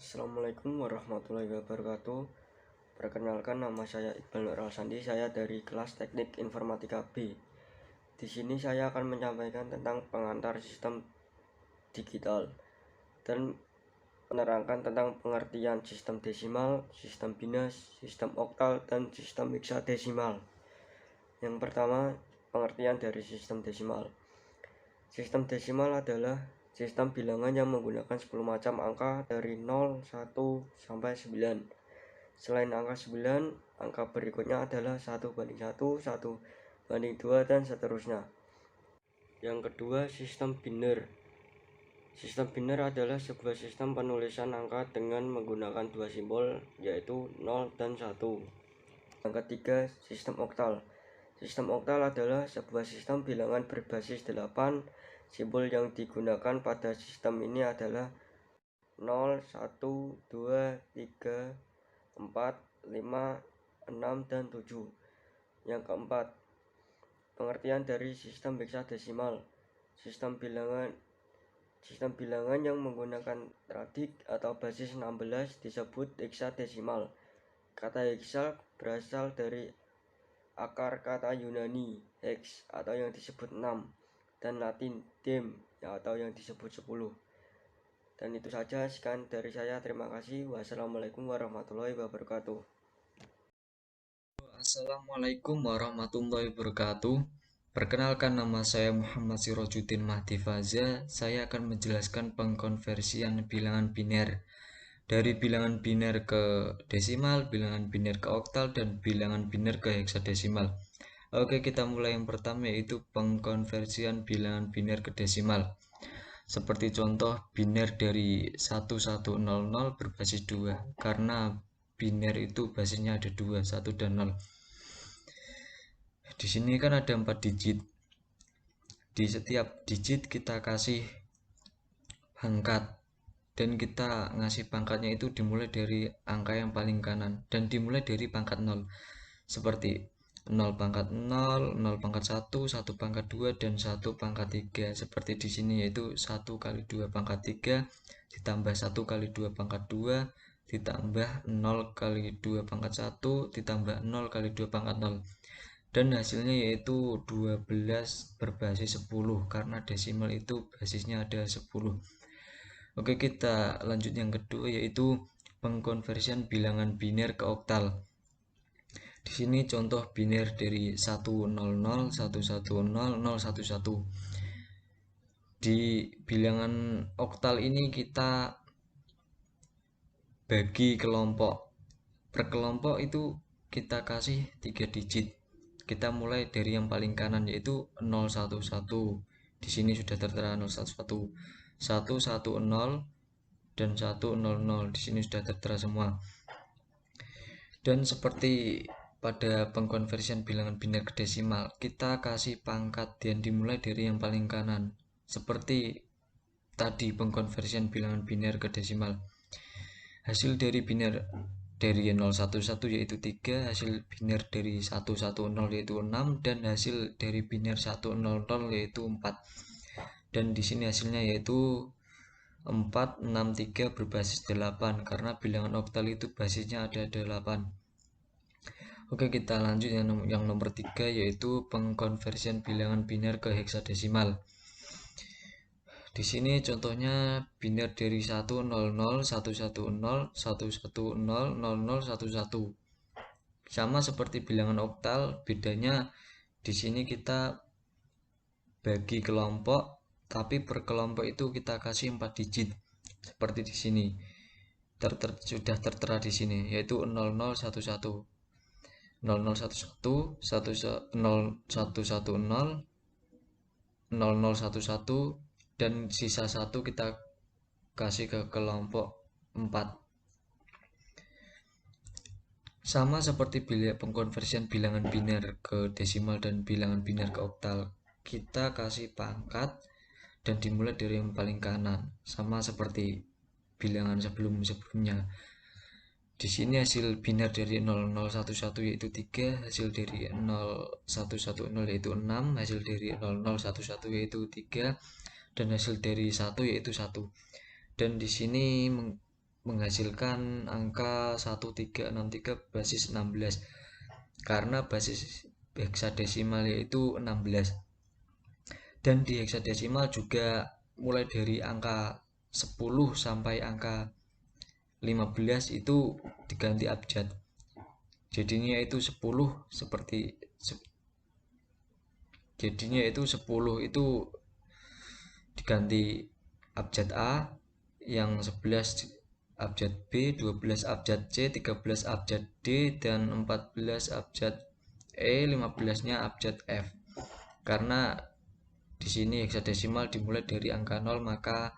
Assalamualaikum warahmatullahi wabarakatuh. Perkenalkan, nama saya Iqbal Nur Alsandi. Saya dari kelas Teknik Informatika B. Di sini saya akan menyampaikan tentang pengantar sistem digital dan menerangkan tentang pengertian sistem desimal, sistem bines, sistem oktal, dan sistem heksadesimal. Yang pertama, pengertian dari sistem desimal. Sistem desimal adalah sistem bilangan yang menggunakan 10 macam angka dari 0, 1, sampai 9. Selain angka 9, angka berikutnya adalah 1/1, 1/2, dan seterusnya. Yang kedua, sistem biner. Sistem biner adalah sebuah sistem penulisan angka dengan menggunakan dua simbol, yaitu 0 dan 1. Yang ketiga, sistem oktal. Sistem oktal adalah sebuah sistem bilangan berbasis 8. Simbol yang digunakan pada sistem ini adalah 0, 1, 2, 3, 4, 5, 6, dan 7. Yang keempat, pengertian dari sistem heksadesimal. Sistem bilangan yang menggunakan radik atau basis 16 disebut heksadesimal. Kata heksa berasal dari akar kata Yunani hex atau yang disebut 6, dan Latin dem atau yang disebut 10. Dan itu saja, sekian dari saya. Terima kasih. Wassalamualaikum warahmatullahi wabarakatuh. Assalamualaikum warahmatullahi wabarakatuh. Perkenalkan, nama saya Muhammad Sirajuddin Mahdi Faza. Saya akan menjelaskan pengkonversian bilangan biner dari bilangan biner ke desimal, bilangan biner ke oktal, dan bilangan biner ke heksadesimal. Oke, kita mulai. Yang pertama yaitu pengkonversian bilangan biner ke desimal. Seperti contoh, biner dari 1100 berbasis 2, karena biner itu basisnya ada 2, 1 dan 0. Di sini kan ada 4 digit. Di setiap digit kita kasih pangkat, dan kita ngasih pangkatnya itu dimulai dari angka yang paling kanan dan dimulai dari pangkat 0. Seperti 0 pangkat 0, 0 pangkat 1, 1 pangkat 2, dan 1 pangkat 3. Seperti di sini, yaitu 1 kali 2 pangkat 3 ditambah 1 kali 2 pangkat 2 ditambah 0 kali 2 pangkat 1 ditambah 0 kali 2 pangkat 0. Dan hasilnya yaitu 12 berbasis 10, karena desimal itu basisnya ada 10. Oke, kita lanjut yang kedua, yaitu pengkonversian bilangan biner ke oktal. Di sini contoh biner dari 100, 110, 011. Di bilangan oktal ini kita bagi kelompok. Per kelompok itu kita kasih 3 digit. Kita mulai dari yang paling kanan, yaitu 011. Di sini sudah tertera 011, 110, dan 100. Di sini sudah tertera semua. Dan seperti pada pengkonversian bilangan biner ke desimal, kita kasih pangkat dan dimulai dari yang paling kanan. Seperti tadi pengkonversian bilangan biner ke desimal. Hasil dari biner dari 011 yaitu 3, hasil biner dari 110 yaitu 6, dan hasil dari biner 100 yaitu 4. Dan di sini hasilnya yaitu 463 berbasis 8, karena bilangan oktal itu basisnya ada 8. Oke, kita lanjut yang nomor 3, yaitu pengkonversian bilangan biner ke heksadesimal. Di sini contohnya biner dari 100, 110, 110, 0011. Sama seperti bilangan oktal, bedanya di sini kita bagi kelompok, tapi per kelompok itu kita kasih 4 digit. Seperti di sini. Sudah tertera di sini, yaitu 0011. 0011 0110 0011 dan sisa 1 kita kasih ke kelompok 4. Sama seperti pengkonversian bilangan biner ke desimal dan bilangan biner ke oktal, kita kasih pangkat dan dimulai dari yang paling kanan, sama seperti bilangan sebelumnya. Di sini hasil biner dari 0011 yaitu 3, hasil dari 0110 yaitu 6, hasil dari 0011 yaitu 3, dan hasil dari 1 yaitu 1. Dan di sini menghasilkan angka 1363 basis 16 karena basis heksadesimal yaitu 16. Dan di heksadesimal juga mulai dari angka 10 sampai angka 15 itu diganti abjad. Jadinya itu 10 itu diganti abjad A, yang 11 abjad B, 12 abjad C, 13 abjad D, dan 14 abjad E, 15-nya abjad F. Karena di sini heksadesimal dimulai dari angka 0, maka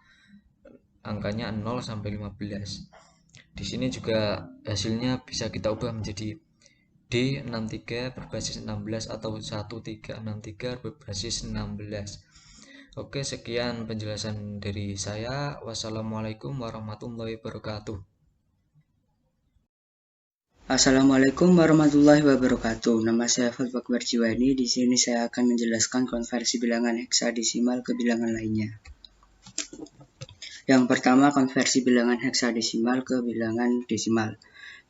angkanya 0 sampai 15. Di sini juga hasilnya bisa kita ubah menjadi D63 berbasis 16 atau 1363 berbasis 16. Oke, sekian penjelasan dari saya. Wassalamualaikum warahmatullahi wabarakatuh. Assalamualaikum warahmatullahi wabarakatuh. Nama saya Fatwa Jiwani. Di sini saya akan menjelaskan konversi bilangan heksadesimal ke bilangan lainnya. Yang pertama, konversi bilangan heksadesimal ke bilangan desimal.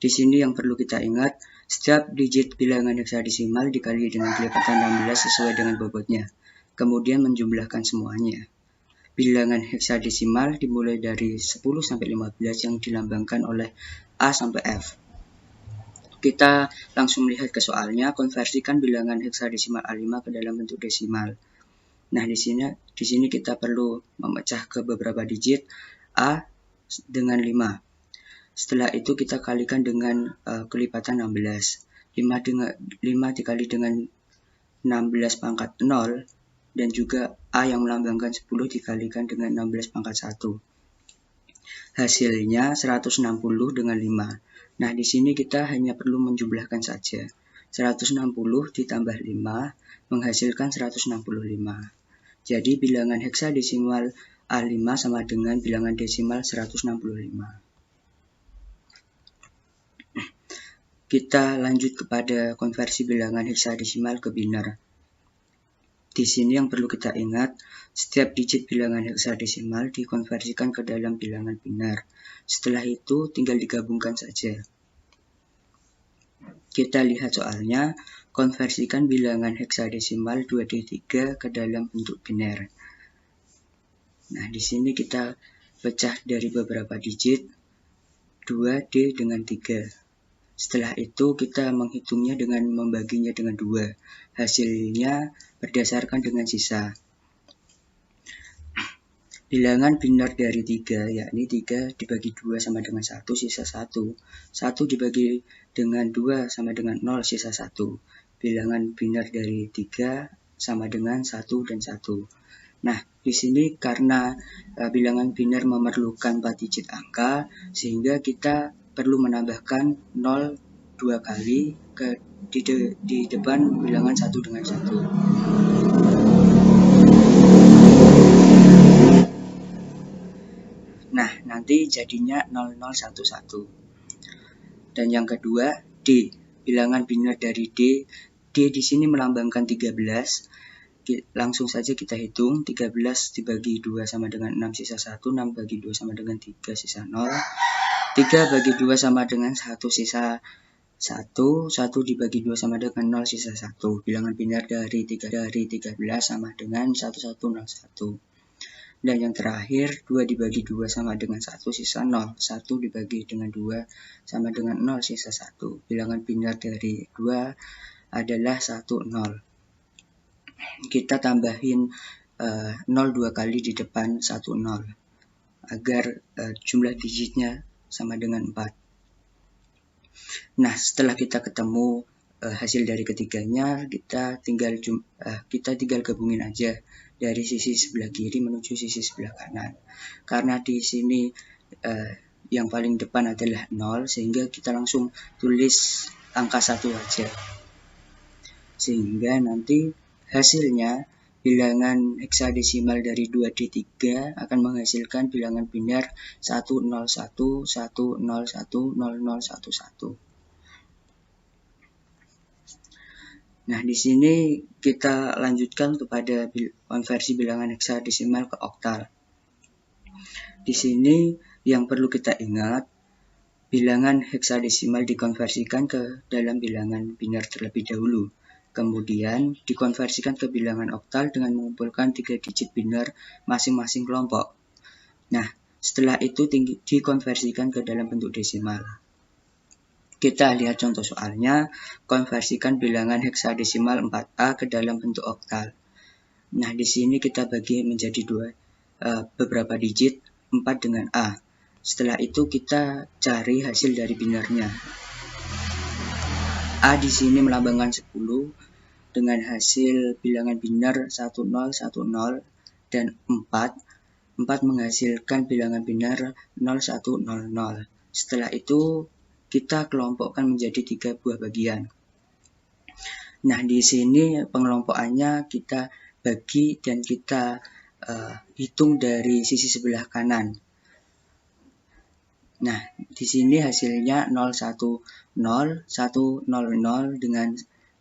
Di sini yang perlu kita ingat, setiap digit bilangan heksadesimal dikali dengan kelipatan 16 sesuai dengan bobotnya, kemudian menjumlahkan semuanya. Bilangan heksadesimal dimulai dari 10 sampai 15 yang dilambangkan oleh A sampai F. Kita langsung lihat ke soalnya, konversikan bilangan heksadesimal A5 ke dalam bentuk desimal. Nah, di sini kita perlu memecah ke beberapa digit A dengan 5. Setelah itu kita kalikan dengan kelipatan 16. 5 dikali dengan 16 pangkat 0 dan juga A yang melambangkan 10 dikalikan dengan 16 pangkat 1. Hasilnya 160 dengan 5. Nah, di sini kita hanya perlu menjumlahkan saja. 160 ditambah 5 menghasilkan 165. Jadi bilangan heksadesimal A5 sama dengan bilangan desimal 165. Kita lanjut kepada konversi bilangan heksadesimal ke biner. Di sini yang perlu kita ingat, setiap digit bilangan heksadesimal dikonversikan ke dalam bilangan biner. Setelah itu tinggal digabungkan saja. Kita lihat soalnya, konversikan bilangan heksadesimal 2D3 ke dalam bentuk biner. Nah, di sini kita pecah dari beberapa digit 2D dengan 3. Setelah itu kita menghitungnya dengan membaginya dengan 2. Hasilnya berdasarkan dengan sisa. Bilangan biner dari 3, yakni 3 dibagi 2 sama dengan 1, sisa 1. 1 dibagi dengan 2 sama dengan 0, sisa 1. Bilangan biner dari 3 sama dengan 1 dan 1. Nah, di sini karena bilangan biner memerlukan 4 digit angka, sehingga kita perlu menambahkan 0 2 kali di depan bilangan 1 dengan 1. Nah, nanti jadinya 0011. Dan yang kedua, D. Bilangan biner dari D. D di sini melambangkan 13. Langsung saja kita hitung. 13 dibagi 2 sama dengan 6, sisa 1. 6 bagi 2 sama dengan 3, sisa 0. 3 bagi 2 sama dengan 1, sisa 1. 1 dibagi 2 sama dengan 0, sisa 1. Bilangan biner dari 13 sama dengan 1101. Dan yang terakhir, 2 dibagi 2 sama dengan 1, sisa 0. 1 dibagi dengan 2 sama dengan 0, sisa 1. Bilangan biner dari 2 adalah 1, 0. Kita tambahin 0 2 kali di depan 1, 0. Agar jumlah digitnya sama dengan 4. Nah, setelah kita ketemu hasil dari ketiganya kita tinggal gabungin aja dari sisi sebelah kiri menuju sisi sebelah kanan. Karena di sini yang paling depan adalah 0, sehingga kita langsung tulis angka 1 aja. Sehingga nanti hasilnya bilangan heksadesimal dari 2D3 akan menghasilkan bilangan biner 101, 101, 0011. Nah, di sini kita lanjutkan kepada konversi bilangan heksadesimal ke oktal. Di sini yang perlu kita ingat, bilangan heksadesimal dikonversikan ke dalam bilangan biner terlebih dahulu. Kemudian dikonversikan ke bilangan oktal dengan mengumpulkan 3 digit biner masing-masing kelompok. Nah, setelah itu dikonversikan ke dalam bentuk desimal. Kita lihat contoh soalnya, konversikan bilangan heksadesimal 4A ke dalam bentuk oktal. Nah, di sini kita bagi menjadi beberapa digit, 4 dengan A. Setelah itu kita cari hasil dari binernya. A di sini melambangkan 10 dengan hasil bilangan biner 1010 dan 4. 4 menghasilkan bilangan biner 0100. Setelah itu kita kelompokkan menjadi 3 buah bagian. Nah, di sini pengelompokannya kita bagi dan kita hitung dari sisi sebelah kanan. Nah, di sini hasilnya 010, 100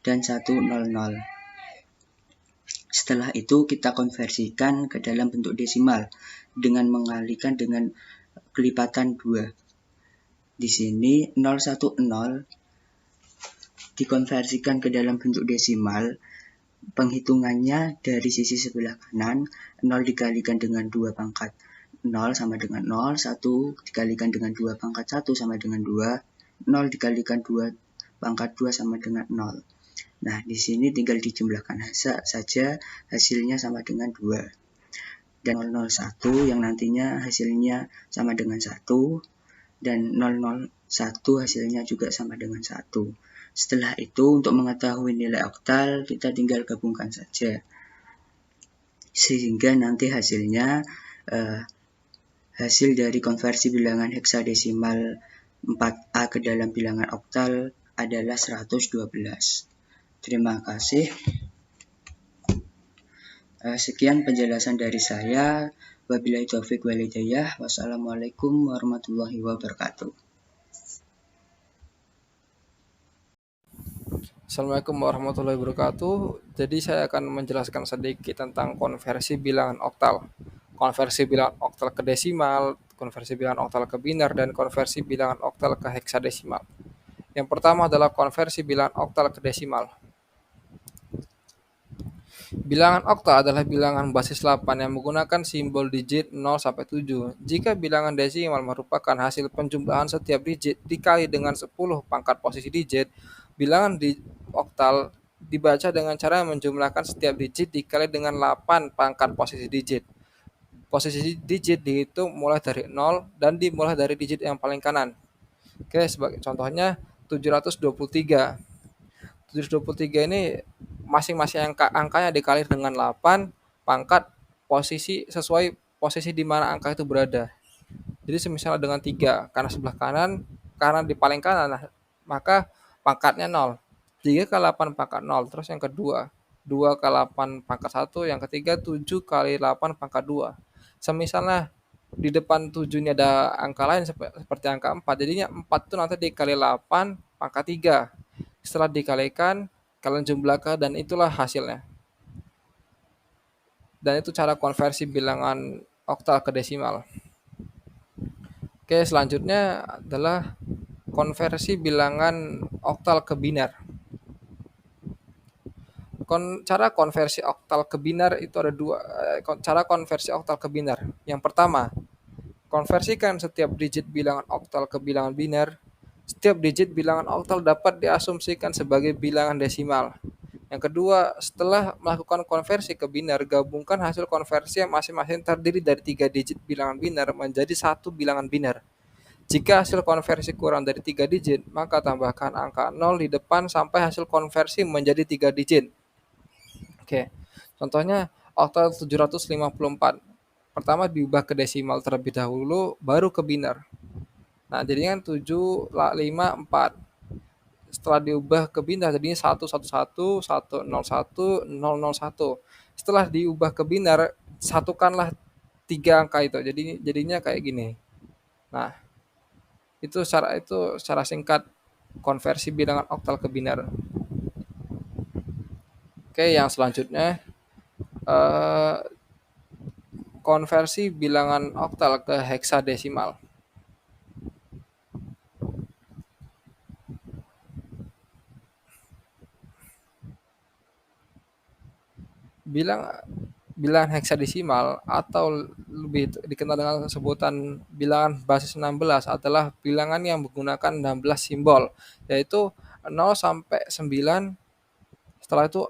dan 100. Setelah itu kita konversikan ke dalam bentuk desimal dengan mengalikan dengan kelipatan 2. Di sini 010 dikonversikan ke dalam bentuk desimal. Penghitungannya dari sisi sebelah kanan, 0 dikalikan dengan 2 pangkat 0 sama dengan 0, 1 dikalikan dengan 2 pangkat 1 sama dengan 2, 0 dikalikan 2 pangkat 2 sama dengan 0. Nah, di sini tinggal dijumlahkan saja, hasilnya sama dengan 2. Dan 001 yang nantinya hasilnya sama dengan 1, dan 001 hasilnya juga sama dengan 1. Setelah itu, untuk mengetahui nilai oktal, kita tinggal gabungkan saja. Sehingga nanti hasilnya, hasil dari konversi bilangan heksadesimal 4A ke dalam bilangan oktal adalah 112. Terima kasih. Sekian penjelasan dari saya. Wabillahi taufiq wal hidayah. Wassalamualaikum warahmatullahi wabarakatuh. Assalamualaikum warahmatullahi wabarakatuh. Jadi saya akan menjelaskan sedikit tentang konversi bilangan oktal. Konversi bilangan oktal ke desimal, konversi bilangan oktal ke biner, dan konversi bilangan oktal ke heksadesimal. Yang pertama adalah konversi bilangan oktal ke desimal. Bilangan oktal adalah bilangan basis 8 yang menggunakan simbol digit 0 sampai 7. Jika bilangan desimal merupakan hasil penjumlahan setiap digit dikali dengan 10 pangkat posisi digit, bilangan di oktal dibaca dengan cara menjumlahkan setiap digit dikali dengan 8 pangkat posisi digit. Posisi digit dihitung mulai dari 0 dan dimulai dari digit yang paling kanan. Oke, sebagai contohnya 723. 723 ini masing-masing angkanya dikali dengan 8 pangkat posisi sesuai posisi di mana angka itu berada. Jadi semisal dengan 3 karena sebelah kanan, karena di paling kanan, maka pangkatnya 0. 3 kali 8 pangkat 0. Terus yang kedua, 2 kali 8 pangkat 1. Yang ketiga, 7 kali 8 pangkat 2. Semisalnya di depan 7 ini ada angka lain seperti angka 4. Jadinya 4 itu nanti dikali 8 pangkat 3. Setelah dikalikan, kalian jumlahkan dan itulah hasilnya. Dan itu cara konversi bilangan oktal ke desimal. Oke, selanjutnya adalah konversi bilangan oktal ke biner. Cara konversi oktal ke biner itu ada dua. Cara konversi oktal ke biner. Yang pertama, konversikan setiap digit bilangan oktal ke bilangan biner. Setiap digit bilangan oktal dapat diasumsikan sebagai bilangan desimal. Yang kedua, setelah melakukan konversi ke biner, gabungkan hasil konversi yang masing-masing terdiri dari 3 digit bilangan biner menjadi 1 bilangan biner. Jika hasil konversi kurang dari 3 digit, maka tambahkan angka 0 di depan sampai hasil konversi menjadi 3 digit. Oke, contohnya oktal 754. Pertama diubah ke desimal terlebih dahulu, baru ke biner. Nah, jadinya kan 754. Setelah diubah ke biner jadinya 111, 101, 001. Setelah diubah ke biner, satukanlah 3 angka itu. Jadinya kayak gini. Nah, itu secara singkat konversi bilangan oktal ke biner. Oke, yang selanjutnya eh, konversi bilangan oktal ke heksadesimal. Bilang bilangan heksadesimal atau lebih dikenal dengan sebutan bilangan basis 16 adalah bilangan yang menggunakan 16 simbol, yaitu 0 sampai 9, setelah itu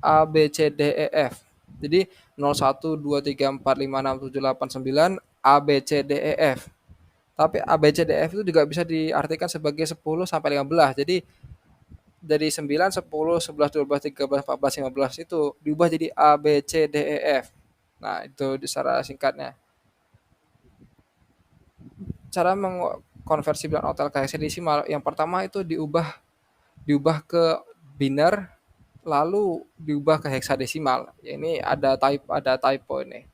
A, B, C, D, E, F. Jadi 0, 1, 2, 3, 4, 5, 6, 7, 8, 9, A, B, C, D, E, F. Tapi A, B, C, D, F itu juga bisa diartikan sebagai 10 sampai 15. Jadi dari 9, 10, 11, 12, 13, 14, 15 itu diubah jadi A, B, C, D, E, F. Nah, itu secara singkatnya. Cara mengkonversi bilangan oktal ke heksadesimal, yang pertama itu diubah ke biner, lalu diubah ke heksadesimal. Ya, ini ada typo ini.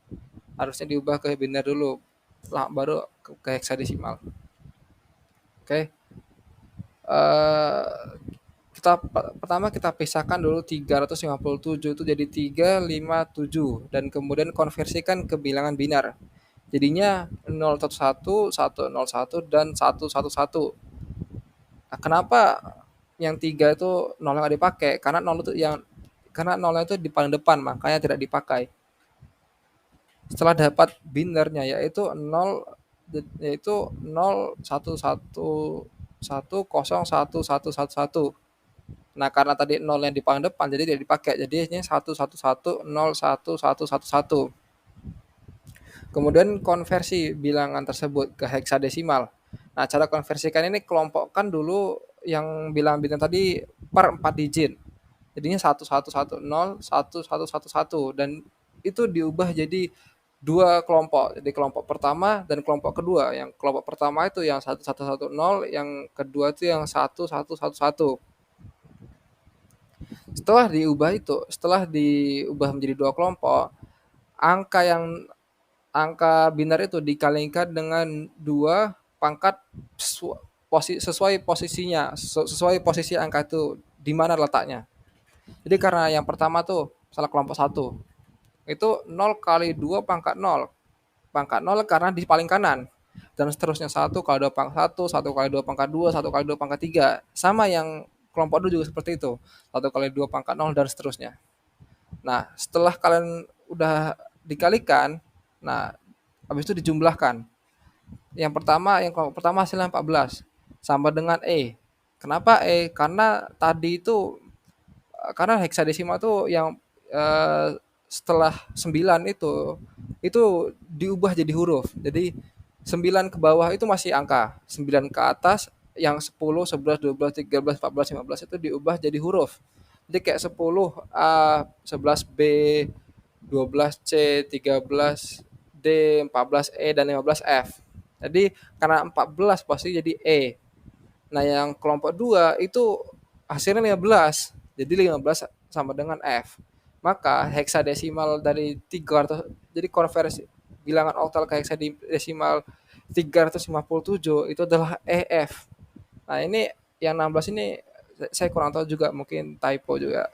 Harusnya diubah ke biner dulu, baru ke heksadesimal. Oke. Pertama kita pisahkan dulu 357 itu jadi 357 dan kemudian konversikan ke bilangan binar. Jadinya 011, 101 dan 111. Nah, kenapa yang 3 itu 0 nggak dipakai? Karena nolnya itu di paling depan, makanya tidak dipakai. Setelah dapat binernya yaitu 0, yaitu 011101111. Nah, karena tadi 0 yang di paling depan jadi tidak dipakai. Jadi ini 111011111. Kemudian konversi bilangan tersebut ke heksadesimal. Nah, cara konversikan ini kelompokkan dulu yang bilangan bintang tadi per 4 digit. Jadinya 1110, 1111 dan itu diubah jadi dua kelompok. Jadi kelompok pertama dan kelompok kedua. Yang kelompok pertama itu yang 1110, yang kedua itu yang 1111. Setelah diubah menjadi dua kelompok, angka binar itu dikalikan dengan 2 pangkat sesuai posisinya, sesuai posisi angka itu di mana letaknya. Jadi karena yang pertama tuh salah kelompok 1, itu 0 kali 2 pangkat 0. Pangkat 0 karena di paling kanan. Dan seterusnya 1 kali 2 pangkat 1, 1 kali 2 pangkat 2, 1 kali 2 pangkat 3. Sama yang kelompok 2 juga seperti itu. 1 kali 2 pangkat 0 dan seterusnya. Nah, setelah kalian udah dikalikan, nah habis itu dijumlahkan. Yang kelompok pertama hasilnya 14 sama dengan E. Kenapa E? Karena heksadesimal itu yang setelah 9 itu diubah jadi huruf. Jadi 9 ke bawah itu masih angka, 9 ke atas yang 10, 11, 12, 13, 14, 15 itu diubah jadi huruf. Jadi kayak 10 A, 11 B, 12 C, 13 D, 14 E dan 15 F. Jadi karena 14 pasti jadi E. Nah, yang kelompok 2 itu hasilnya 15. Jadi 15 sama dengan F. Maka heksadesimal dari 300, jadi konversi bilangan oktal ke heksadesimal 357 itu adalah EF. Nah, ini yang 16 ini saya kurang tahu juga, mungkin typo juga.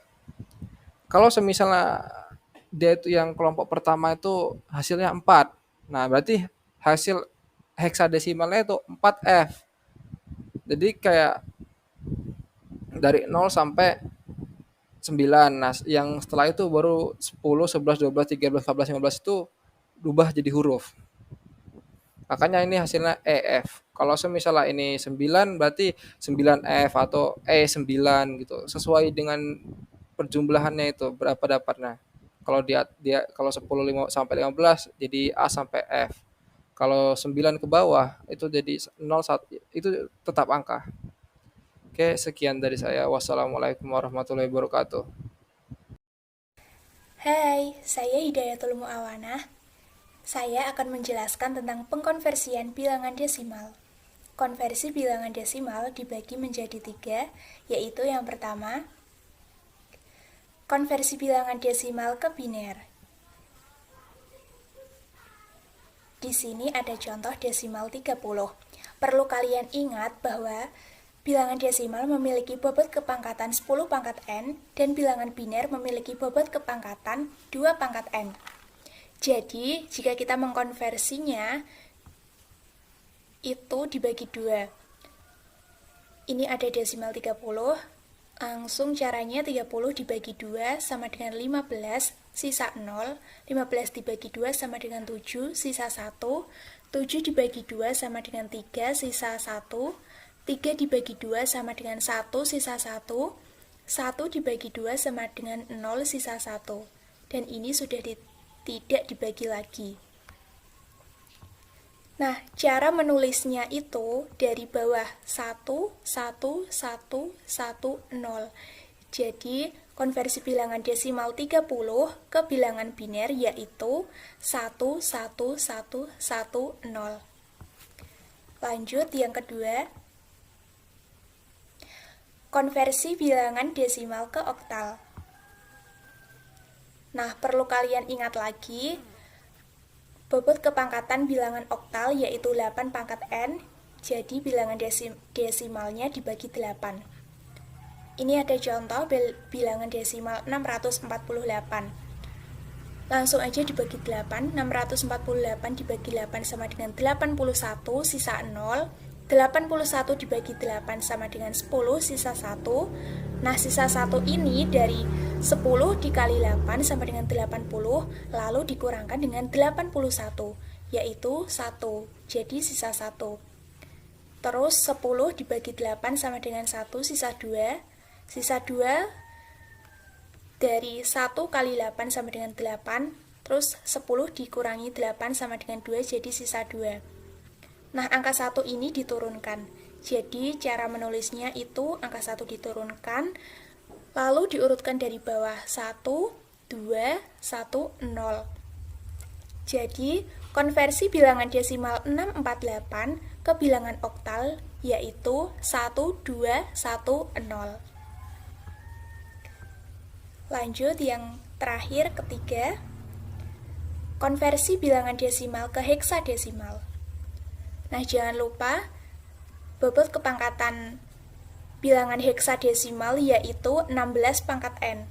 Kalau semisalnya dia itu yang kelompok pertama itu hasilnya 4. Nah, berarti hasil heksadesimalnya itu 4F. Jadi kayak dari 0 sampai 9. Nah, yang setelah itu baru 10, 11, 12, 13, 14, 15 itu berubah jadi huruf. Makanya ini hasilnya EF. Kalau misalnya ini 9 berarti 9F atau E9 gitu. Sesuai dengan perjumlahannya itu berapa dapatnya. Kalau dia kalau 10 sampai 15 jadi A sampai F. Kalau 9 ke bawah itu jadi 01, itu tetap angka. Oke, sekian dari saya. Wassalamualaikum warahmatullahi wabarakatuh. Hai, saya Hidayatul Muawanah. Saya akan menjelaskan tentang pengkonversian bilangan desimal. Konversi bilangan desimal dibagi menjadi 3, yaitu yang pertama, konversi bilangan desimal ke biner. Di sini ada contoh desimal 30. Perlu kalian ingat bahwa bilangan desimal memiliki bobot kepangkatan 10 pangkat n dan bilangan biner memiliki bobot kepangkatan 2 pangkat n. Jadi, jika kita mengkonversinya, itu dibagi 2. Ini ada desimal 30, langsung caranya 30 dibagi 2 sama dengan 15, sisa 0, 15 dibagi 2 sama dengan 7, sisa 1, 7 dibagi 2 sama dengan 3, sisa 1, 3 dibagi 2 sama dengan 1, sisa 1, 1 dibagi 2 sama dengan 0, sisa 1. Dan ini sudah tidak dibagi lagi. Nah, cara menulisnya itu dari bawah 1, 1, 1, 1, 0. Jadi, konversi bilangan desimal 30 ke bilangan biner yaitu 1, 1, 1, 1, 0. Lanjut yang kedua, konversi bilangan desimal ke oktal. Nah, perlu kalian ingat lagi, bobot kepangkatan bilangan oktal yaitu 8 pangkat n, jadi bilangan desimalnya dibagi 8. Ini ada contoh bilangan desimal 648. Langsung aja dibagi 8, 648 dibagi 8 sama dengan 81, sisa 0. 81 dibagi 8 sama dengan 10, sisa 1. Nah, sisa 1 ini dari 10 dikali 8 sama dengan 80, lalu dikurangkan dengan 81, yaitu 1. Jadi sisa 1. Terus 10 dibagi 8 sama dengan 1, sisa 2. Sisa 2 dari 1 kali 8 sama dengan 8, terus 10 dikurangi 8 sama dengan 2, jadi sisa 2. Nah, angka 1 ini diturunkan. Jadi, cara menulisnya itu angka 1 diturunkan, lalu diurutkan dari bawah 1, 2, 1, 0. Jadi, konversi bilangan desimal 648 ke bilangan oktal yaitu 1, 2, 1, 0. Lanjut yang terakhir, ketiga, konversi bilangan desimal ke heksadesimal. Nah, jangan lupa bobot kepangkatan bilangan heksadesimal yaitu 16 pangkat n.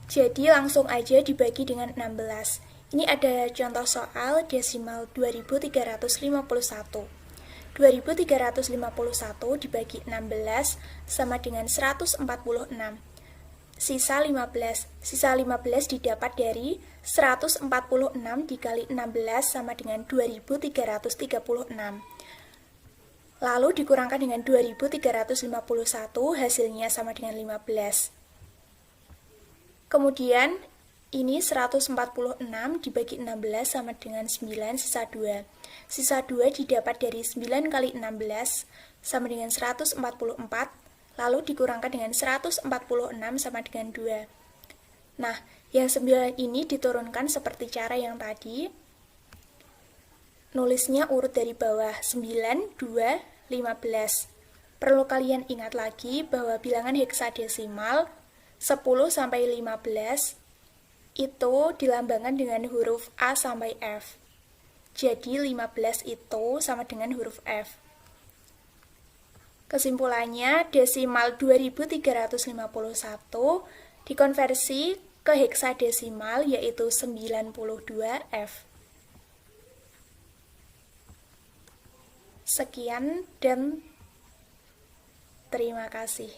Jadi langsung aja dibagi dengan 16. Ini ada contoh soal desimal 2351. 2351 dibagi 16 sama dengan 146. Sisa 15. Sisa 15 didapat dari 146 dikali 16 sama dengan 2336. Lalu dikurangkan dengan 2351, hasilnya sama dengan 15. Kemudian, ini 146 dibagi 16 sama dengan 9, sisa 2. Sisa 2 didapat dari 9 kali 16 sama dengan 144, lalu dikurangkan dengan 146 sama dengan 2. Nah, yang 9 ini diturunkan seperti cara yang tadi. Nulisnya urut dari bawah, 9, 2, 15. Perlu kalian ingat lagi bahwa bilangan heksadesimal 10 sampai 15 itu dilambangkan dengan huruf A sampai F. Jadi 15 itu sama dengan huruf F. Kesimpulannya, desimal 2351 dikonversi ke heksadesimal yaitu 92F. Sekian dan terima kasih.